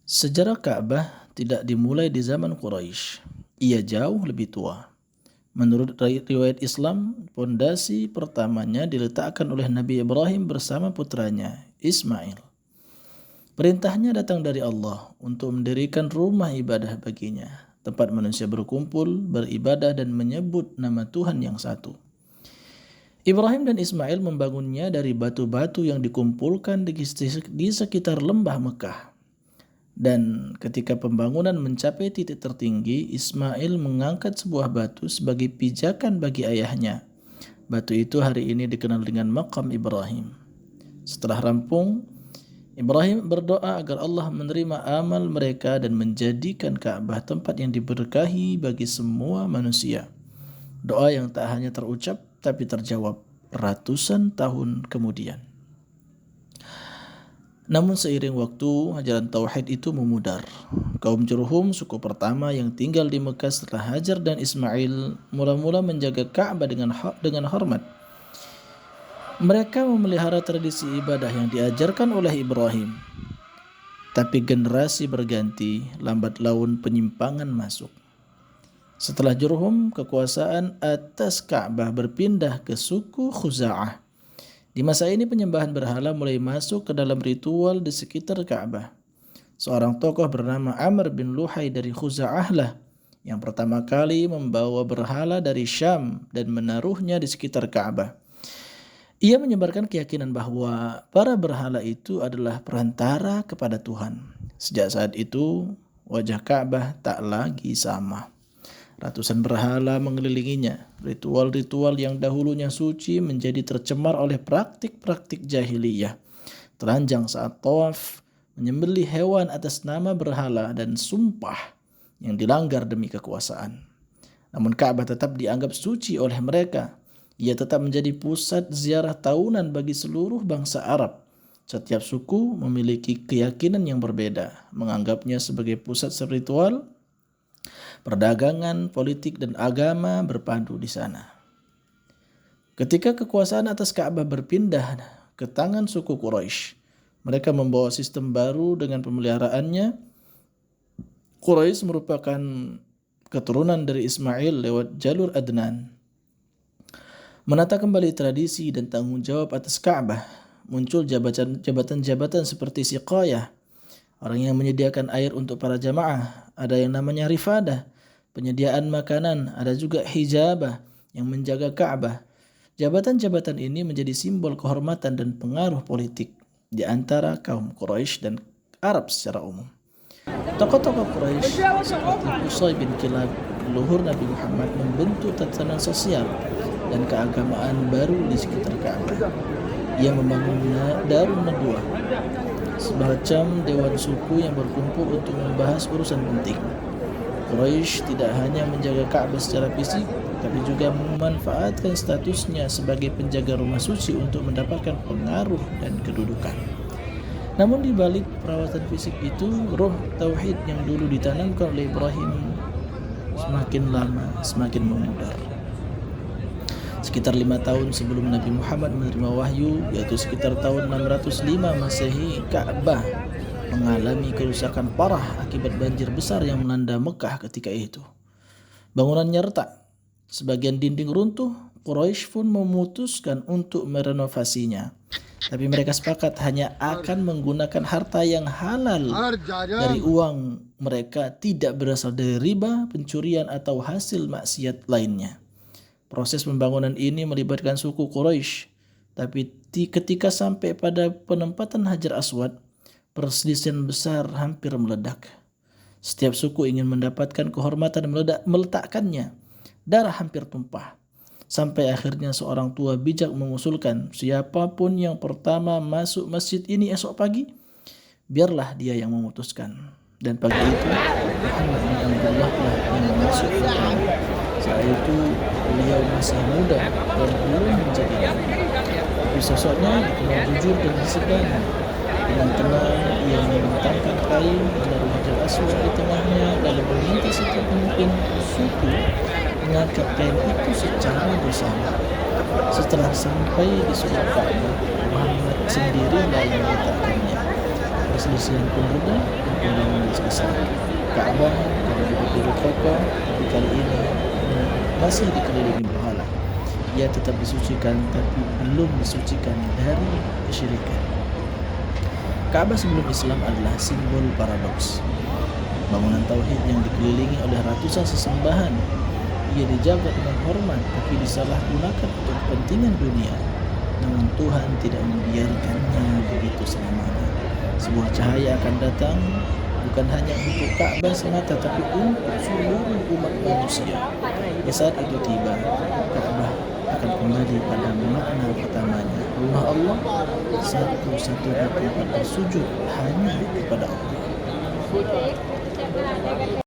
Sejarah Ka'bah tidak dimulai di zaman Quraisy. Ia jauh lebih tua. Menurut riwayat Islam, pondasi pertamanya diletakkan oleh Nabi Ibrahim bersama putranya, Ismail. Perintahnya datang dari Allah untuk mendirikan rumah ibadah baginya, tempat manusia berkumpul, beribadah dan menyebut nama Tuhan yang satu. Ibrahim dan Ismail membangunnya dari batu-batu yang dikumpulkan di sekitar lembah Mekah. Dan ketika pembangunan mencapai titik tertinggi, Ismail mengangkat sebuah batu sebagai pijakan bagi ayahnya. Batu itu hari ini dikenal dengan Maqam Ibrahim. Setelah rampung, Ibrahim berdoa agar Allah menerima amal mereka dan menjadikan Ka'bah tempat yang diberkahi bagi semua manusia. Doa yang tak hanya terucap tapi terjawab ratusan tahun kemudian. Namun seiring waktu, ajaran Tauhid itu memudar. Kaum Jurhum, suku pertama yang tinggal di Mekah setelah Hajar dan Ismail, mula-mula menjaga Ka'bah dengan hormat. Mereka memelihara tradisi ibadah yang diajarkan oleh Ibrahim. Tapi generasi berganti, lambat laun penyimpangan masuk. Setelah Jurhum, kekuasaan atas Ka'bah berpindah ke suku Khuza'ah. Di masa ini penyembahan berhala mulai masuk ke dalam ritual di sekitar Ka'bah. Seorang tokoh bernama Amr bin Luhai dari Khuza'ah lah yang pertama kali membawa berhala dari Syam dan menaruhnya di sekitar Ka'bah. Ia menyebarkan keyakinan bahwa para berhala itu adalah perantara kepada Tuhan. Sejak saat itu, wajah Ka'bah tak lagi sama. Ratusan berhala mengelilinginya. Ritual-ritual yang dahulunya suci menjadi tercemar oleh praktik-praktik jahiliyah. Telanjang saat tawaf, menyembelih hewan atas nama berhala dan sumpah yang dilanggar demi kekuasaan. Namun Ka'bah tetap dianggap suci oleh mereka. Ia tetap menjadi pusat ziarah tahunan bagi seluruh bangsa Arab. Setiap suku memiliki keyakinan yang berbeda, menganggapnya sebagai pusat spiritual. Perdagangan, politik, dan agama berpadu di sana. Ketika kekuasaan atas Ka'bah berpindah ke tangan suku Quraisy, mereka membawa sistem baru dengan pemeliharaannya. Quraisy merupakan keturunan dari Ismail lewat jalur Adnan. Menata kembali tradisi dan tanggung jawab atas Ka'bah, muncul jabatan-jabatan seperti siqayah, orang yang menyediakan air untuk para jamaah, ada yang namanya rifadah, penyediaan makanan, ada juga hijabah yang menjaga Ka'bah. Jabatan-jabatan ini menjadi simbol kehormatan dan pengaruh politik di antara kaum Quraisy dan Arab secara umum. Tokoh-tokoh Quraisy seperti Qusay bin Kilab, leluhur Nabi Muhammad, membentuk tatanan sosial dan keagamaan baru di sekitar Ka'bah. Ia membangun Darun Nadwah, semacam dewan suku yang berkumpul untuk membahas urusan penting. Quraisy tidak hanya menjaga Ka'bah secara fisik, tapi juga memanfaatkan statusnya sebagai penjaga rumah suci untuk mendapatkan pengaruh dan kedudukan. Namun di balik perawatan fisik itu, roh tauhid yang dulu ditanamkan oleh Ibrahim semakin lama semakin memudar. Sekitar 5 tahun sebelum Nabi Muhammad menerima wahyu, yaitu sekitar tahun 605 Masehi, Ka'bah mengalami kerusakan parah akibat banjir besar yang melanda Mekah ketika itu. Bangunannya retak, sebagian dinding runtuh. Quraisy pun memutuskan untuk merenovasinya. Tapi mereka sepakat hanya akan menggunakan harta yang halal dari uang mereka, tidak berasal dari riba, pencurian atau hasil maksiat lainnya. Proses pembangunan ini melibatkan suku Quraisy, tapi ketika sampai pada penempatan Hajar Aswad, perselisihan besar hampir meledak. Setiap suku ingin mendapatkan kehormatan meletakkannya. Darah hampir tumpah. Sampai akhirnya seorang tua bijak mengusulkan, siapapun yang pertama masuk masjid ini esok pagi, biarlah dia yang memutuskan. Dan pagi itu Muhammad bin Abdullah yang masuk pertama. Saat itu beliau masih muda dan belum menjadi nabi. Tapi sosoknya dikenal jujur dan disegani. Dengan tenang ia membentangkan kain, menaruh Hajar Aswad di tengahnya, lalu meminta setiap pemimpin suku mengangkat kain itu secara bersama. Setelah sampai di surga Ka'bah, Muhammad sendiri yang meletakkannya. perselisihan pun reda dan kembali selesai. Ka'bah kalau duduk kokoh, tapi kali ini masih dikelilingi berhala. Ia tetap disucikan tapi belum disucikan dari kesyirikan. Ka'bah sebelum Islam adalah simbol paradoks. Bangunan tauhid yang dikelilingi oleh ratusan sesembahan. Ia dijaga dengan hormat tapi disalahgunakan untuk kepentingan dunia. Namun Tuhan tidak membiarkannya begitu selamanya. Sebuah cahaya akan datang bukan hanya untuk Ka'bah semata tapi untuk seluruh umat manusia. Di saat itu tiba, Ka'bah akan kembali pada makna pertamanya. Rumah Allah, satu-satunya tempat bersujud hanya kepada Allah.